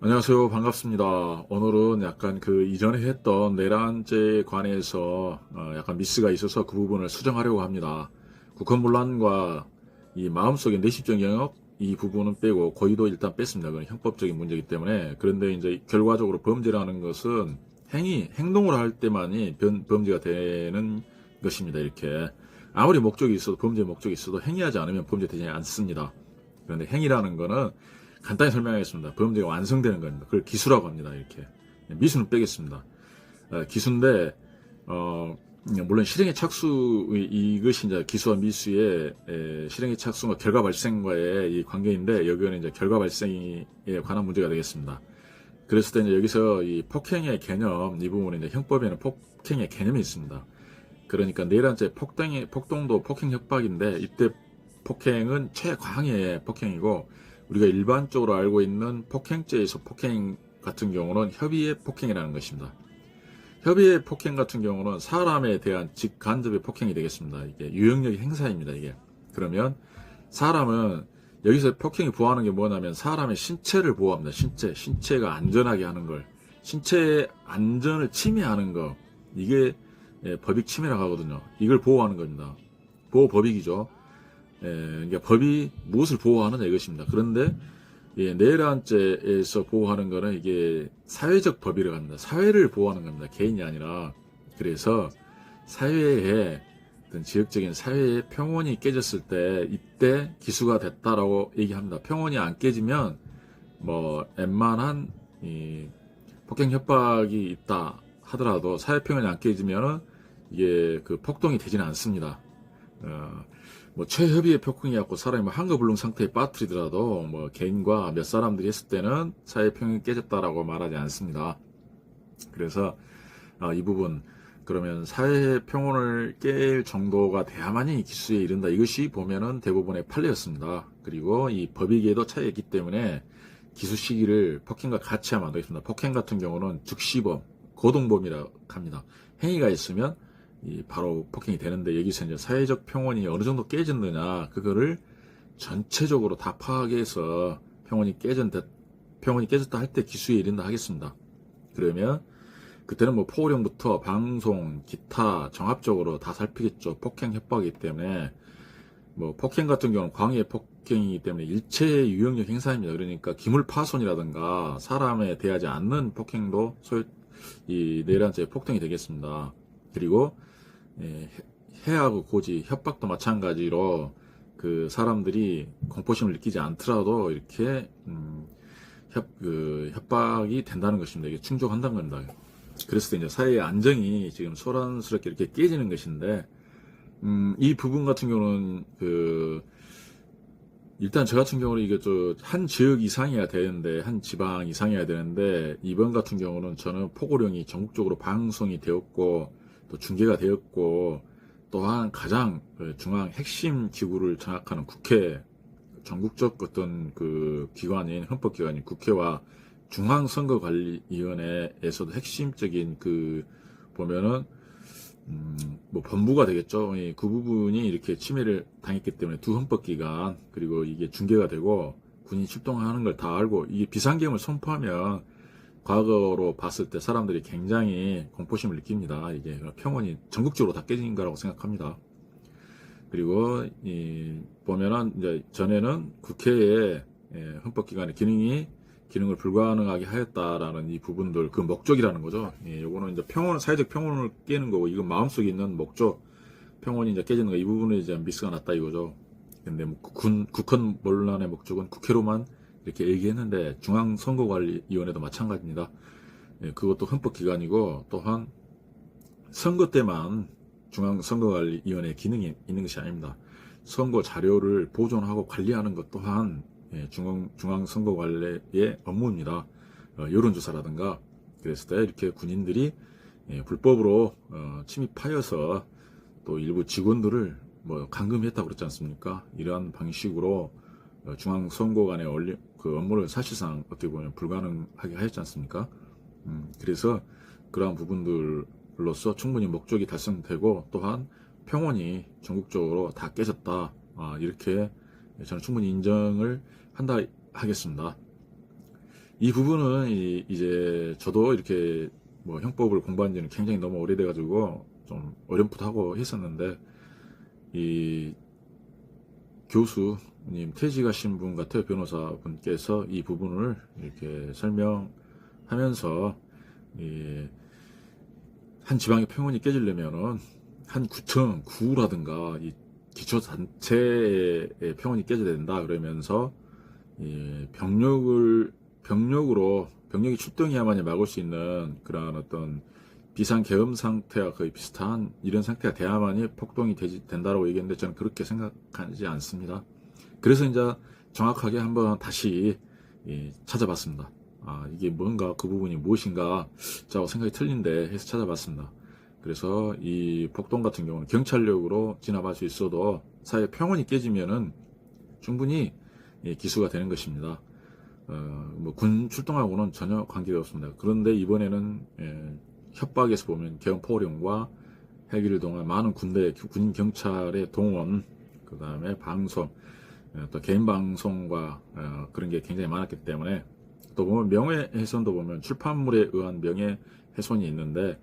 안녕하세요. 반갑습니다. 오늘은 약간 그 이전에 했던 내란죄에 관해서 약간 미스가 있어서 그 부분을 수정하려고 합니다. 국헌문란과 이 마음속의 내십적 영역 이 부분은 빼고 고의도 일단 뺐습니다. 그건 형법적인 문제이기 때문에. 그런데 이제 결과적으로 범죄라는 것은 행동을 할 때만이 범죄가 되는 것입니다. 이렇게 아무리 목적이 있어도 범죄 목적이 있어도 행위하지 않으면 범죄되지 않습니다. 그런데 행위라는 거는 간단히 설명하겠습니다. 범죄가 완성되는 겁니다. 그걸 기수라고 합니다. 이렇게 미수는 빼겠습니다. 기수인데 물론 실행의 착수 이것이 이제 기수와 미수의 실행의 착수와 결과 발생과의 이 관계인데 여기는 이제 결과 발생에 관한 문제가 되겠습니다. 그랬을 때 이제 여기서 이 폭행의 개념 이 부분에 이제 형법에는 폭행의 개념이 있습니다. 그러니까 내란죄 폭동도 폭행 협박인데 이때 폭행은 최광의 폭행이고 우리가 일반적으로 알고 있는 폭행죄에서 폭행 같은 경우는 협의의 폭행이라는 것입니다. 협의의 폭행 같은 경우는 사람에 대한 직간접의 폭행이 되겠습니다. 이게 유형력의 행사입니다. 이게 그러면 사람은 여기서 폭행이 부하는 게 뭐냐면 사람의 신체를 보호합니다. 신체가 안전하게 하는 걸 신체의 안전을 침해하는 거 이게 법익 침해라고 하거든요. 이걸 보호하는 겁니다. 보호법익이죠. 그러니까 법이 무엇을 보호하느냐 이것입니다. 그런데 내란죄에서 보호하는 거는 이게 사회적 법이라고 합니다. 사회를 보호하는 겁니다. 개인이 아니라. 그래서 사회에 어떤 지역적인 사회의 평온이 깨졌을 때 이때 기수가 됐다라고 얘기합니다. 평온이 안 깨지면 뭐 웬만한 이 폭행 협박이 있다 하더라도 사회 평온이 안 깨지면은 이게 그 폭동이 되지는 않습니다. 뭐 최협의의 폭행이었고 사람이 뭐 한거불능 상태에 빠뜨리더라도 뭐 개인과 몇 사람들이 했을 때는 사회 평형이 깨졌다라고 말하지 않습니다. 그래서 이 부분 그러면 사회 평온을 깰 정도가 돼야만이 기수에 이른다. 이것이 보면은 대부분의 판례였습니다. 그리고 이 법익에도 차이가 있기 때문에 기수 시기를 폭행과 같이 하면 안 되겠습니다. 폭행 같은 경우는 즉시범, 고동범이라고 합니다. 행위가 있으면 바로 폭행이 되는데 여기서 이제 사회적 평온이 어느 정도 깨졌느냐 그거를 전체적으로 다 파악해서 평온이 깨졌다 할 때 기수에 이른다 하겠습니다. 그러면 그때는 뭐 포고령부터 방송, 기타 종합적으로 다 살피겠죠. 폭행 협박이기 때문에 뭐 폭행 같은 경우는 광의 폭행이기 때문에 일체의 유형력 행사입니다. 그러니까 기물 파손이라든가 사람에 대하지 않는 폭행도 이 내란죄의 폭행이 되겠습니다. 그리고 해하고 고지, 협박도 마찬가지로 그 사람들이 공포심을 느끼지 않더라도 이렇게 협박이 된다는 것입니다. 이게 충족한다는 겁니다. 그랬을 때 이제 사회의 안정이 지금 소란스럽게 이렇게 깨지는 것인데 이 부분 같은 경우는 일단 저 같은 경우는 이게 한 지역 이상이어야 되는데 한 지방 이상이어야 되는데 이번 같은 경우는 저는 포고령이 전국적으로 방송이 되었고 또 중계가 되었고 또한 가장 중앙 핵심 기구를 장악하는 국회 전국적 어떤 그 기관인 헌법기관인 국회와 중앙선거관리위원회에서도 핵심적인 보면은 뭐 법무가 되겠죠. 그 부분이 이렇게 침해를 당했기 때문에 두 헌법기관 그리고 이게 중계가 되고 군이 출동하는 걸 다 알고 이게 비상계엄을 선포하면 과거로 봤을 때 사람들이 굉장히 공포심을 느낍니다. 이게 평온이 전국적으로 다 깨진 거라고 생각합니다. 그리고 보면은 이제 전에는 국회의 헌법기관의 기능을 불가능하게 하였다라는 이 부분들 그 목적이라는 거죠. 요거는 이제 사회적 평온을 깨는 거고 이건 마음속에 있는 목적 평온이 이제 깨지는 거 이 부분에 이제 미스가 났다 이거죠. 근데 뭐 국헌 논란의 목적은 국회로만 이렇게 얘기했는데 중앙선거관리위원회도 마찬가지입니다. 그것도 헌법기관이고 또한 선거 때만 중앙선거관리위원회 기능이 있는 것이 아닙니다. 선거 자료를 보존하고 관리하는 것 또한 중앙선거관리의 업무입니다. 여론조사라든가 그랬을 때 이렇게 군인들이 불법으로 침입하여서 또 일부 직원들을 뭐 감금했다고 그랬지 않습니까? 이러한 방식으로 중앙선거관의 업무를 사실상 어떻게 보면 불가능하게 하였지 않습니까? 그래서 그러한 부분들로서 충분히 목적이 달성되고 또한 평온이 전국적으로 다 깨졌다. 이렇게 저는 충분히 인정을 한다 하겠습니다. 이 부분은 이제 저도 이렇게 뭐 형법을 공부한 지는 굉장히 너무 오래돼가지고 좀 어렴풋하고 했었는데, 이 교수님 퇴직하신 분 같아요. 변호사분께서 이 부분을 이렇게 설명하면서, 이 한 지방의 평원이 깨지려면은 한 구청, 구라든가 이 기초단체의 평원이 깨져야 된다 그러면서, 이 병력이 출동해야만이 막을 수 있는 그러한 어떤 비상계엄 상태와 거의 비슷한 이런 상태가 돼야만이 폭동이 된다라고 얘기했는데, 저는 그렇게 생각하지 않습니다. 그래서 이제 정확하게 한번 다시 찾아봤습니다. 이게 뭔가, 그 부분이 무엇인가, 자고 생각이 틀린데 해서 찾아봤습니다. 그래서 이 폭동 같은 경우는 경찰력으로 진압할 수 있어도 사회 평온이 깨지면은 충분히 기수가 되는 것입니다. 뭐 군 출동하고는 전혀 관계가 없습니다. 그런데 이번에는 협박에서 보면 계엄포령과 헬기를 동원, 많은 군 경찰의 동원, 그 다음에 방송, 또 개인 방송과 그런 게 굉장히 많았기 때문에, 또 보면 명예훼손도 보면 출판물에 의한 명예훼손이 있는데,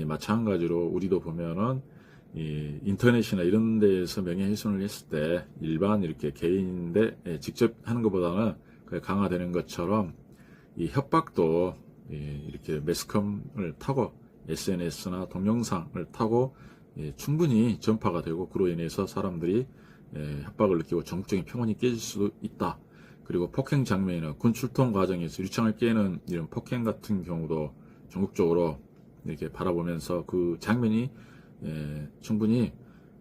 마찬가지로 우리도 보면은 인터넷이나 이런 데에서 명예훼손을 했을 때 일반 이렇게 개인인데 직접 하는 것보다는 강화되는 것처럼, 이 협박도 이렇게 매스컴을 타고 SNS나 동영상을 타고 충분히 전파가 되고, 그로 인해서 사람들이 협박을 느끼고 전국적인 평온이 깨질 수도 있다. 그리고 폭행 장면이나 군 출동 과정에서 유창을 깨는 이런 폭행 같은 경우도 전국적으로 이렇게 바라보면서 그 장면이 충분히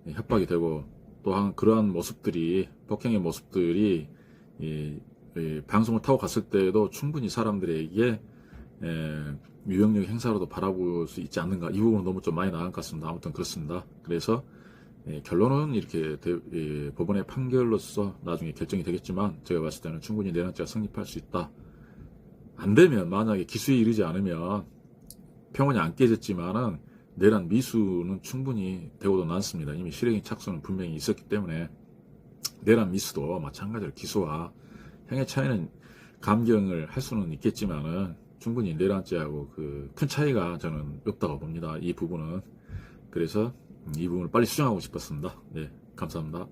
협박이 되고, 또한 그러한 모습들이, 폭행의 모습들이 방송을 타고 갔을 때에도 충분히 사람들에게 유형력 행사로도 바라볼 수 있지 않는가. 이 부분은 너무 좀 많이 나간 것 같습니다. 아무튼 그렇습니다. 그래서 결론은 이렇게 법원의 판결로서 나중에 결정이 되겠지만, 제가 봤을 때는 충분히 내란죄가 성립할 수 있다. 안 되면, 만약에 기수에 이르지 않으면 평온이 안 깨졌지만은 내란 미수는 충분히 되고도 남습니다. 이미 실행의 착수는 분명히 있었기 때문에 내란 미수도 마찬가지로 기소와 형의 차이는 감경을 할 수는 있겠지만은 충분히 내란죄하고 그 큰 차이가 저는 없다고 봅니다. 이 부분은. 그래서 이 부분을 빨리 수정하고 싶었습니다. 네, 감사합니다.